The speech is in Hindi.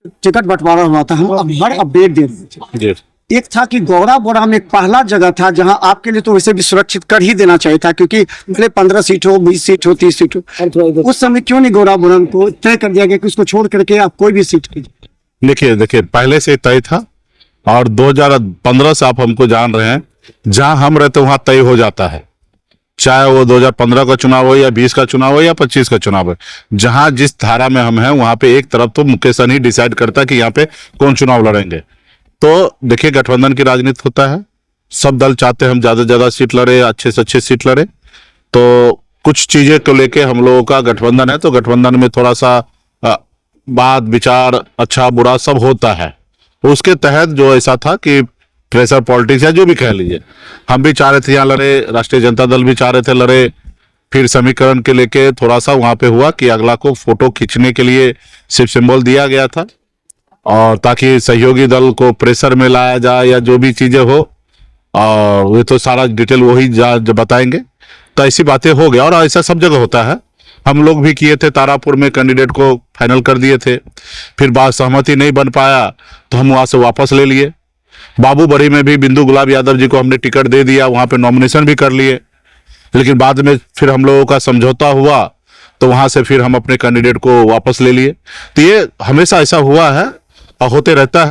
टिकट बंटवारा हुआ था, हम हर अपडेट दे रहे थे। एक था कि गौरा बोरा में पहला जगह था जहां आपके लिए तो वैसे भी सुरक्षित कर ही देना चाहिए था, क्योंकि भले 15 सीट हो, 20 सीट हो, 30 सीट हो, उस समय क्यों नहीं गौरा बोरा को तय कर दिया गया कि उसको छोड़ करके आप कोई भी सीट कीजिए? देखिए पहले से तय था, और 2015 से आप हमको जान रहे हैं, जहां हम रहते वहां तय हो जाता है, चाहे वो 2015 का चुनाव हो या 20 का चुनाव हो या 25 का चुनाव हो। जहां जिस धारा में हम हैं वहां पे एक तरफ तो मुकेश सहनी ही डिसाइड करता है कि यहाँ पे कौन चुनाव लड़ेंगे। तो देखिए गठबंधन की राजनीति होता है, सब दल चाहते हैं हम ज्यादा से ज्यादा सीट लड़े, अच्छे से अच्छे सीट लड़े। तो कुछ चीजें को लेके हम लोगों का गठबंधन है, तो गठबंधन में थोड़ा सा बात विचार अच्छा बुरा सब होता है। उसके तहत जो ऐसा था कि प्रेशर पॉलिटिक्स या जो भी कह लीजिए, हम भी चाह रहे थे यहाँ लड़े, राष्ट्रीय जनता दल भी चाह रहे थे लड़े। फिर समीकरण के लेके थोड़ा सा वहां पे हुआ कि अगला को फोटो खींचने के लिए सिर्फ सिंबल दिया गया था, और ताकि सहयोगी दल को प्रेशर में लाया जाए या जो भी चीजें हो, और वो तो सारा डिटेल वही बताएंगे। तो ऐसी बातें हो गया, और ऐसा सब जगह होता है। हम लोग भी किए थे, तारापुर में कैंडिडेट को फाइनल कर दिए थे, फिर बात सहमति नहीं बन पाया तो हम वहां से वापस ले लिए। बाबूबड़ी में भी बिंदु गुलाब यादव जी को हमने टिकट दे दिया, वहां पे नॉमिनेशन भी कर लिए, लेकिन बाद में फिर हम लोगों का समझौता हुआ तो वहां से फिर हम अपने कैंडिडेट को वापस ले लिए। तो ये हमेशा ऐसा हुआ है और होते रहता है।